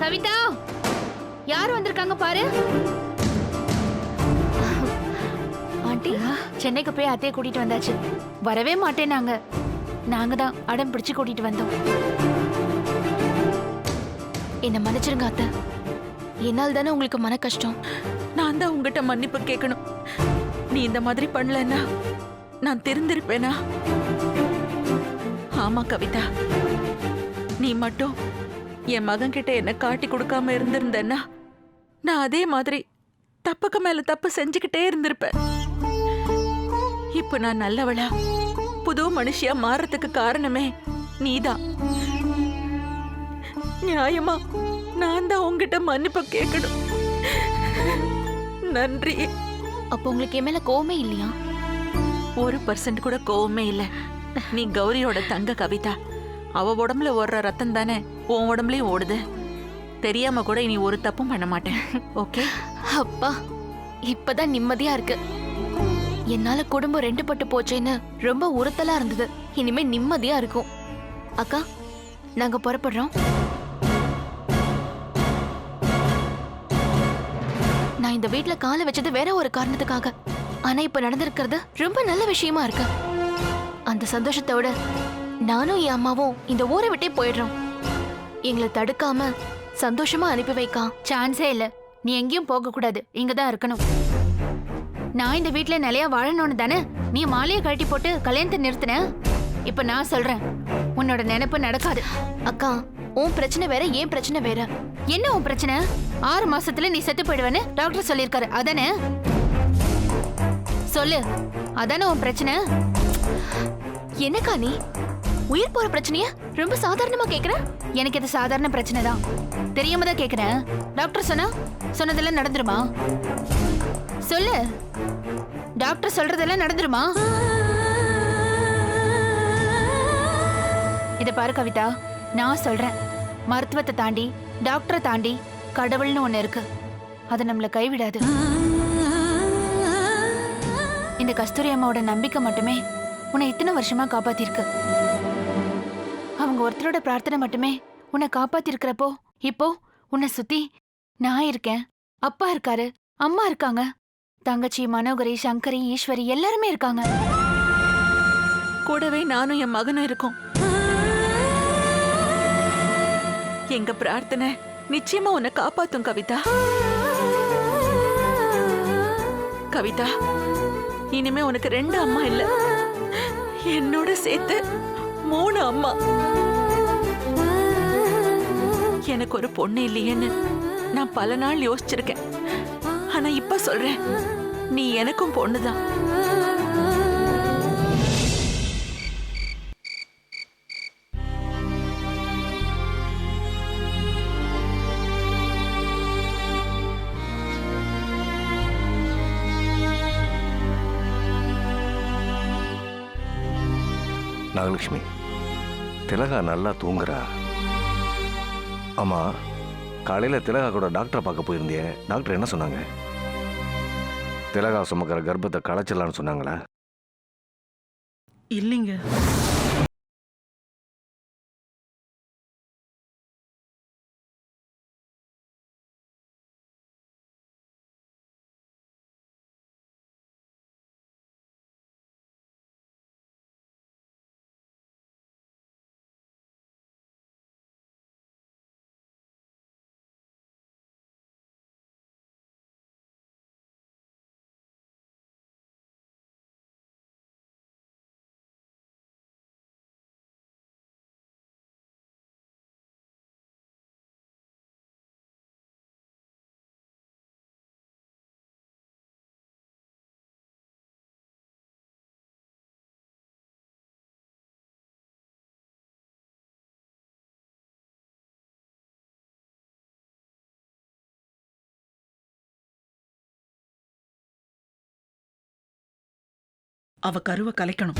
கவிதா, யார் வந்திருக்காங்க பாரு. ஆண்டி, சென்னைக்கு போய் அத்தையை கூட்டிட்டு வந்தாச்சு. வரவே மாட்டேன் நாங்க தான் அடம் பிடிச்சு கூட்டிட்டு வந்தோம். என்ன மன்னிச்சிருங்க அத்தை. என்னால் தானே உங்களுக்கு மன கஷ்டம். நான் தான் உங்ககிட்ட மன்னிப்பு கேட்கணும். நீ இந்த மாதிரி பண்ணலன்னா நான் தெரிந்திருப்பேனா? ஆமா கவிதா, நீ மட்டும் என் மகன் கிட்ட என்ன காட்டி கொடுக்காம இருந்திருந்தேன்னா நான் அதே மாதிரி தப்புக்கு மேல தப்பு செஞ்சுக்கிட்டே இருந்திருப்பேன். இப்ப நான் நல்லவளா புது மனுஷியா மாறதுக்கு காரணமே நீதான். நியாயமா நான் தான் உங்ககிட்ட மன்னிப்பு கேட்கணும். நன்றி. அப்போ உங்களுக்கு என் மேல கோவமே இல்லையா? 1% கூட கோவமே இல்ல. நீ கௌரியோட தங்க கவிதா. அவ உடம்புல ஓடுற ரத்தம் தானே உன் உடம்புலயும் ஓடுது. தெரியாம கூட நீ ஒரு தப்பும் பண்ண மாட்டேன். ஓகே? அப்பா, இப்பதான் நிம்மதியா இருக்கு. என்னால குடும்பம் 2 பட்டு போச்சேன்னு ரொம்ப உறுத்தலா இருந்தது. இனிமே நிம்மதியா இருக்கும். அக்கா, நாங்க புறப்படுறோம். நான் இந்த வீட்ல காலை வச்சது வேற ஒரு காரணத்துக்காக. ஆனா இப்ப நடந்திருக்கிறது ரொம்ப நல்ல விஷயமா இருக்கு. அந்த சந்தோஷத்தோட நானும் என் அம்மாவும் இந்த ஊரை விட்டே போயிடுறோம். எங்களை தடுக்காம சந்தோஷமா அனுப்பி வைக்கா. சான்ஸே இல்ல. நீ எங்கேயும் போக கூடாது, இங்கதான் இருக்கணும். நான் இந்த வீட்ல நிலையா வாழணும்னு தானே நீ மாலையை கழட்டி போட்டு கல்யாணத்தை நிறுத்தின. இப்ப நான் சொல்றேன், உன்னோட நினைப்பு நடக்காது. அக்கா, உன் பிரச்சனை வேற, ஏன் பிரச்சனை வேற. என்ன உன் பிரச்சனை? 6 மாசத்துல நீ செத்து போயிடுவேன்னு டாக்டர் சொல்லியிருக்காரு, அதானே? சொல்லு, அதானே உன் பிரச்சனை? என்னக்கா நீ உயிர் போற பிரச்சனைய ரொம்ப சாதாரணமா கேக்குற? எனக்கு இது சாதாரண பிரச்சனை தான். தெரியாம தான் கேக்குறேன். டாக்டர் சொன்னதெல்லாம் நடந்துருமா? சொல்லு, டாக்டர் சொல்றதெல்லாம் நடந்துருமா? இத பாரு கவிதா, நான் சொல்றேன், மருத்துவத்தை தாண்டி டாக்டரை தாண்டி கடவுள்னு ஒண்ணு இருக்கு. அது நம்மள கைவிடாது. இந்த கஸ்தூரி அம்மாவோட நம்பிக்கை மட்டுமே உன்னை இத்தனை வருஷமா காப்பாத்திருக்கு. அவங்க ஒருத்தரோட பிரார்த்தனை மட்டுமே உன்னை காப்பாத்திருக்கிறப்போ இப்போ உன்னை சுத்தி நான் இருக்கேன், அப்பா இருக்காரு, அம்மா இருக்காங்க, தங்கச்சி மனோகரி, சங்கரி, ஈஸ்வரி எல்லாருமே இருக்காங்க. கூடவே நானும் என் மகனும் இருக்கோம். எங்க பிரார்த்தனை நிச்சயமா உன்னை காப்பாத்தும் கவிதா. கவிதா, இனிமே உனக்கு 2 அம்மா இல்ல, என்னோட சேர்த்து 3 அம்மா. எனக்கு ஒரு பொண்ணு இல்லையேன்னு நான் பல நாள் யோசிச்சிருக்கேன். ஆனா இப்ப சொல்றேன், நீ எனக்கும் பொண்ணுதான். நாகலட்சுமி, திலகா நல்லா தூங்குறா. ஆமா, காலையில திலகா கூட டாக்டரை பார்க்க போயிருந்தியே, டாக்டர் என்ன சொன்னாங்க? திலகா சுமக்கிற கர்ப்பத்தை களைச்சிடலான்னு சொன்னாங்களா? இல்லைங்க. அவ கருவை கலைக்கணும்.